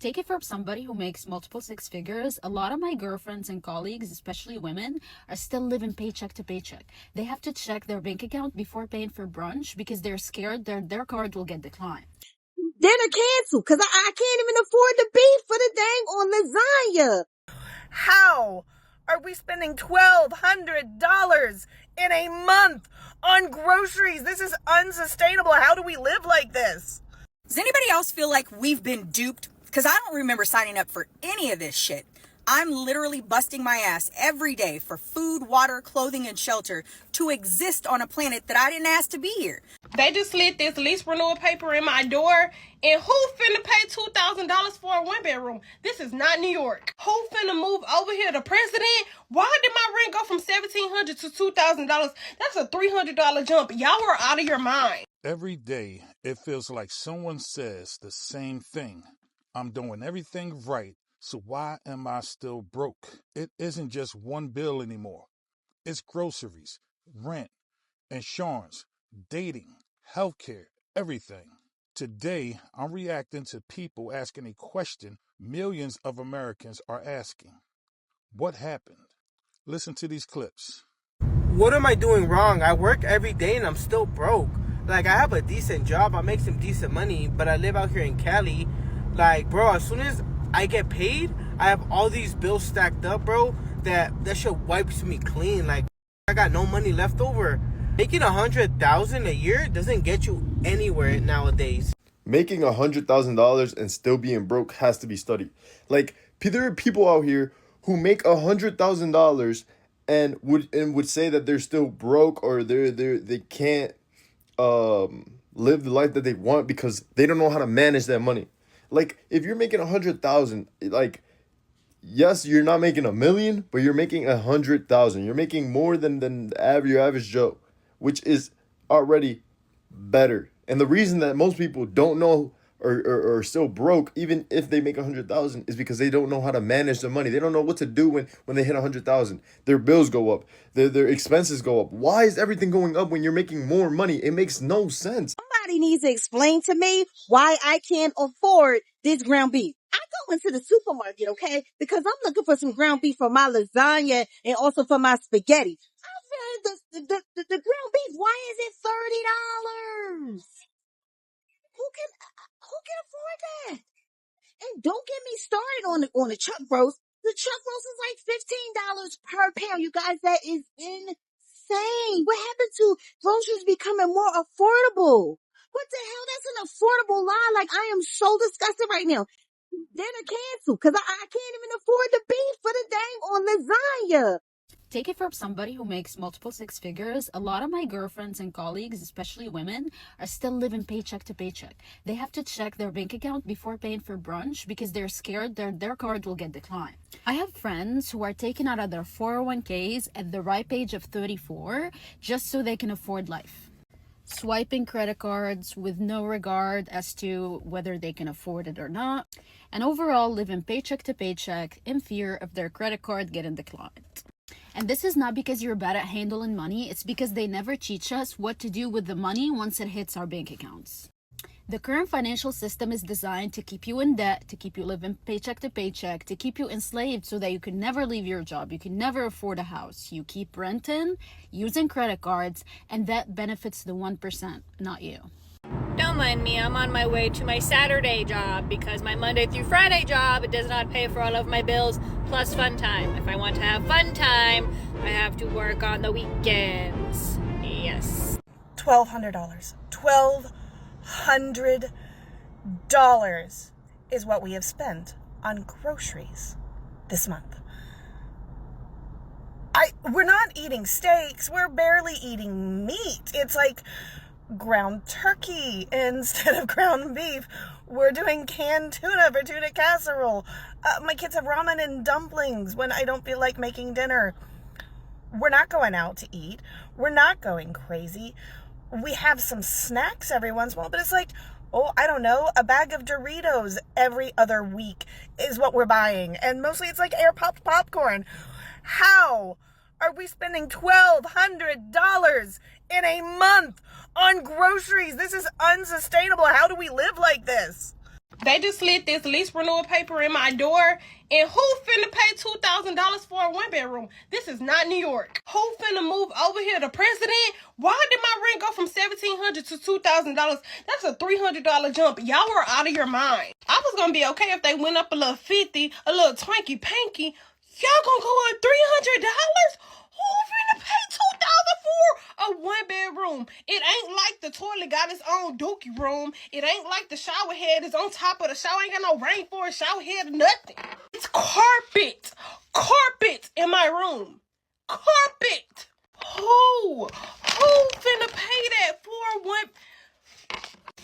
Take it from somebody who makes multiple six figures. A lot of my girlfriends and colleagues, especially women, are still living paycheck to paycheck. They have to check their bank account before paying for brunch because they're scared their card will get declined. Dinner canceled because I can't even afford the beef for the dang on lasagna. How are we spending $1,200 in a month on groceries? This is unsustainable. How do we live like this? Does anybody else feel like we've been duped? Because I don't remember signing up for any of this shit. I'm literally busting my ass every day for food, water, clothing, and shelter to exist on a planet that I didn't ask to be here. They just slid this lease renewal paper in my door, and who finna pay $2,000 for a one-bedroom? This is not New York. Who finna move over here? The president? Why did my rent go from $1,700 to $2,000? That's a $300 jump. Y'all are out of your mind. Every day, it feels like someone says the same thing. I'm doing everything right, so why am I still broke? It isn't just one bill anymore. It's groceries, rent, insurance, dating, healthcare, everything. Today, I'm reacting to people asking a question millions of Americans are asking. What happened? Listen to these clips. What am I doing wrong? I work every day and I'm still broke. Like, I have a decent job, I make some decent money, but I live out here in Cali. Like, bro, as soon as I get paid, I have all these bills stacked up, bro, that shit wipes me clean. Like, I got no money left over. Making $100,000 a year doesn't get you anywhere nowadays. Making $100,000 and still being broke has to be studied. Like, there are people out here who make $100,000 and would say that they're still broke, or they can't live the life that they want because they don't know how to manage that money. Like, if you're making 100,000, like, yes, you're not making $1 million, but you're making 100,000. You're making more than your average Joe, which is already better. And the reason that most people don't know or are still broke, even if they make 100,000, is because they don't know how to manage their money. They don't know what to do when they hit 100,000. Their bills go up. Their expenses go up. Why is everything going up when you're making more money? It makes no sense. Somebody needs to explain to me why I can't afford this ground beef. I go into the supermarket, okay, because I'm looking for some ground beef for my lasagna and also for my spaghetti. I said the ground beef, why is it $30? Who can afford that? And don't get me started on the chuck roast. The chuck roast is like $15 per pound. You guys, that is insane. What happened to groceries becoming more affordable? What the hell? That's an affordable lie. Like, I am so disgusted right now. Dinner canceled because I can't even afford the beef for the dang on lasagna. Take it from somebody who makes multiple six figures. A lot of my girlfriends and colleagues, especially women, are still living paycheck to paycheck. They have to check their bank account before paying for brunch because they're scared their card will get declined. I have friends who are taking out of their 401ks at the ripe age of 34 just so they can afford life. Swiping credit cards with no regard as to whether they can afford it or not, and overall living paycheck to paycheck in fear of their credit card getting declined. And this is not because you're bad at handling money, it's because they never teach us what to do with the money once it hits our bank accounts. The current financial system is designed to keep you in debt, to keep you living paycheck to paycheck, to keep you enslaved so that you can never leave your job, you can never afford a house. You keep renting, using credit cards, and that benefits the 1%, not you. Don't mind me, I'm on my way to my Saturday job because my Monday through Friday job, it does not pay for all of my bills plus fun time. If I want to have fun time, I have to work on the weekends. Yes. $1,200. $1,200 is what we have spent on groceries this month. We're not eating steaks. We're barely eating meat. It's like ground turkey instead of ground beef. We're doing canned tuna for tuna casserole. My kids have ramen and dumplings when I don't feel like making dinner. We're not going out to eat. We're not going crazy. We have some snacks every once in a while, but it's like, oh, I don't know, a bag of Doritos every other week is what we're buying. And mostly it's like air popped popcorn. How are we spending $1,200 in a month on groceries? This is unsustainable. How do we live like this? They just slid this lease renewal paper in my door. And who finna pay $2,000 for a one-bedroom? This is not New York. Who finna move over here? The president? Why did my rent go from $1,700 to $2,000? That's a $300 jump. Y'all were out of your mind. I was gonna be okay if they went up a little 50, a little twanky panky. Y'all gonna go up $300? Who finna pay $2,000 for a one-bedroom? It ain't like the toilet got its own dookie room. It ain't like the shower head is on top of the shower. Ain't got no rainforest shower head or nothing. It's carpet. Carpet in my room. Carpet. Who finna pay that for one?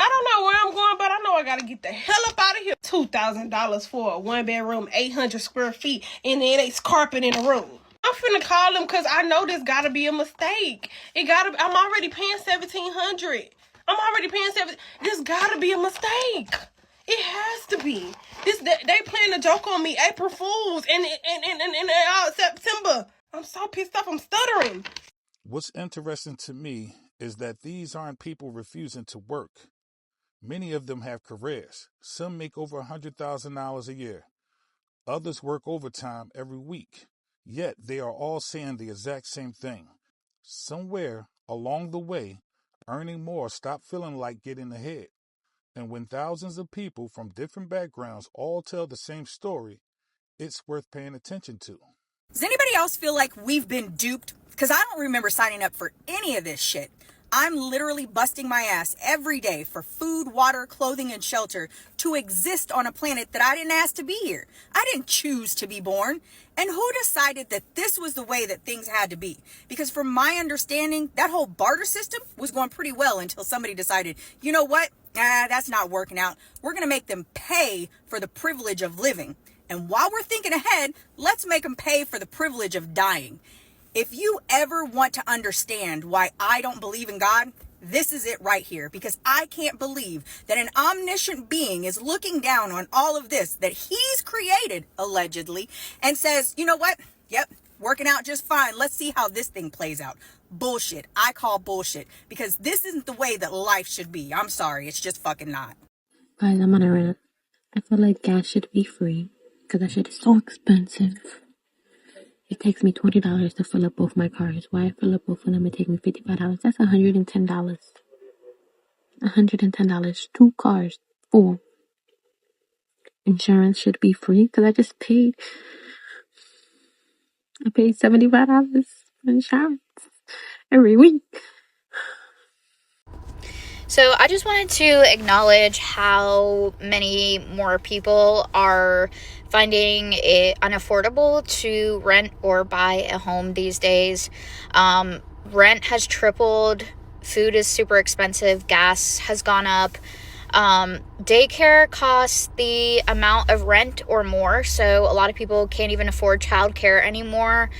I don't know where I'm going, but I know I gotta get the hell up out of here. $2,000 for a one-bedroom, 800 square feet, and then it's carpet in the room. I'm finna call them because I know this gotta be a mistake. I'm already paying $1,700. I'm already paying $7. This gotta be a mistake. It has to be. They playing a joke on me. April Fools in September. I'm so pissed off. I'm stuttering. What's interesting to me is that these aren't people refusing to work. Many of them have careers. Some make over $100,000 a year. Others work overtime every week. Yet they are all saying the exact same thing. Somewhere along the way, earning more stopped feeling like getting ahead. And when thousands of people from different backgrounds all tell the same story, it's worth paying attention to. Does anybody else feel like we've been duped? Because I don't remember signing up for any of this shit. I'm literally busting my ass every day for food, water, clothing, and shelter to exist on a planet that I didn't ask to be here. I didn't choose to be born. And who decided that this was the way that things had to be? Because from my understanding, that whole barter system was going pretty well until somebody decided, you know what? That's not working out. We're going to make them pay for the privilege of living. And while we're thinking ahead, let's make them pay for the privilege of dying. If you ever want to understand why I don't believe in God, this is it right here. Because I can't believe that an omniscient being is looking down on all of this that he's created, allegedly, and says, you know what? Yep, working out just fine. Let's see how this thing plays out. Bullshit. I call bullshit. Because this isn't the way that life should be. I'm sorry. It's just fucking not. Guys, I'm on a rant. I feel like gas should be free. Because that shit is so expensive. It takes me $20 to fill up both my cars. Why I fill up both of them, it takes me $55. That's $110. $110. 2 cars. Full. Insurance should be free. Because I paid $75 for insurance every week. So I just wanted to acknowledge how many more people are finding it unaffordable to rent or buy a home these days. Rent has tripled. Food is super expensive. Gas has gone up. Daycare costs the amount of rent or more, so a lot of people can't even afford childcare anymore.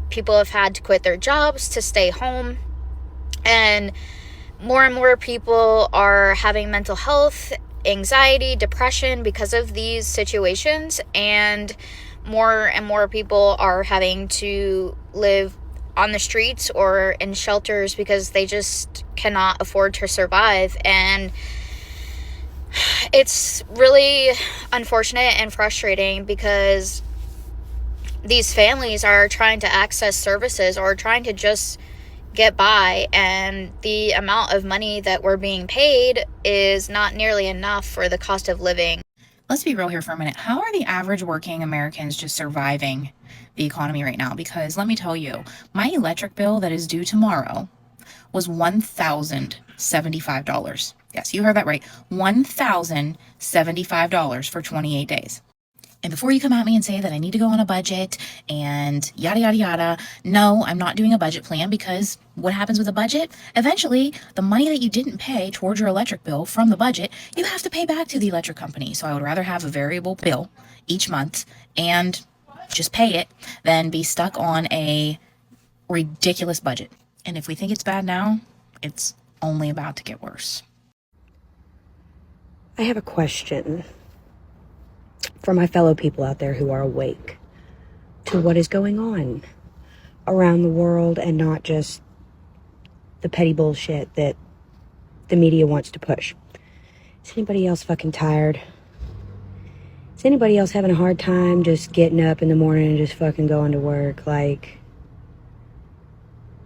People have had to quit their jobs to stay home, and more people are having mental health, anxiety, depression because of these situations, and more people are having to live on the streets or in shelters because they just cannot afford to survive. And it's really unfortunate and frustrating because these families are trying to access services or trying to just get by, and the amount of money that we're being paid is not nearly enough for the cost of living. Let's be real here for a minute. How are the average working Americans just surviving the economy right now? Because let me tell you, my electric bill that is due tomorrow was $1,075. Yes, you heard that right. $1,075 for 28 days. And before you come at me and say that I need to go on a budget and yada, yada, yada, no, I'm not doing a budget plan, because what happens with a budget? Eventually, the money that you didn't pay towards your electric bill from the budget, you have to pay back to the electric company. So I would rather have a variable bill each month and just pay it than be stuck on a ridiculous budget. And if we think it's bad now, it's only about to get worse. I have a question for my fellow people out there who are awake to what is going on around the world, and not just the petty bullshit that the media wants to push. Is anybody else fucking tired? Is anybody else having a hard time just getting up in the morning and just fucking going to work? Like,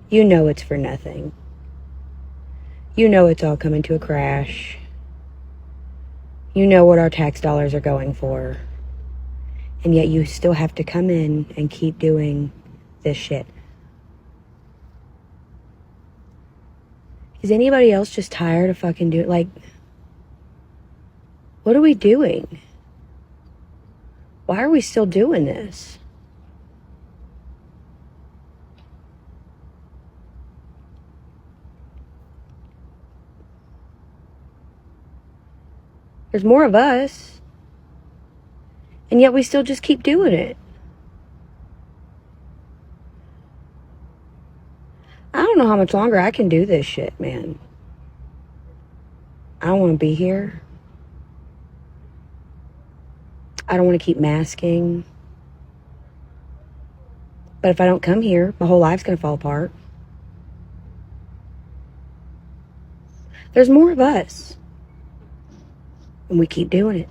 you know it's for nothing. You know it's all coming to a crash. You know what our tax dollars are going for. And yet you still have to come in and keep doing this shit. Is anybody else just tired of fucking doing, like, what are we doing? Why are we still doing this? There's more of us. And yet we still just keep doing it. I don't know how much longer I can do this shit, man. I don't want to be here. I don't want to keep masking. But if I don't come here, my whole life's going to fall apart. There's more of us. And we keep doing it.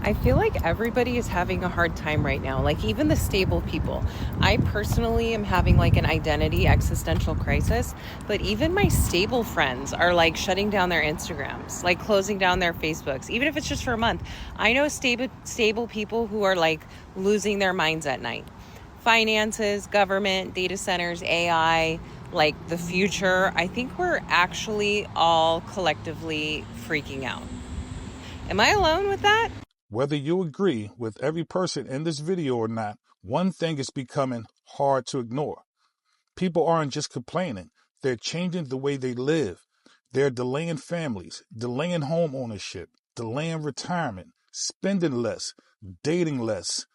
I feel like everybody is having a hard time right now, like even the stable people. I personally am having like an identity existential crisis, but even my stable friends are like shutting down their Instagrams, like closing down their Facebooks, even if it's just for a month. I know stable people who are like losing their minds at night. Finances, government, data centers, AI, like the future. I think we're actually all collectively freaking out. Am I alone with that? Whether you agree with every person in this video or not, one thing is becoming hard to ignore. People aren't just complaining, they're changing the way they live. They're delaying families, delaying home ownership, delaying retirement, spending less, dating less,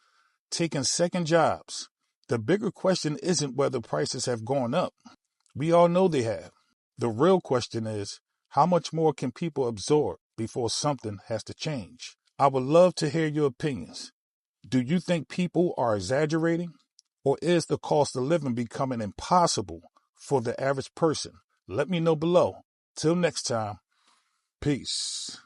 taking second jobs. The bigger question isn't whether prices have gone up. We all know they have. The real question is, how much more can people absorb before something has to change? I would love to hear your opinions. Do you think people are exaggerating? Or is the cost of living becoming impossible for the average person? Let me know below. Till next time, peace.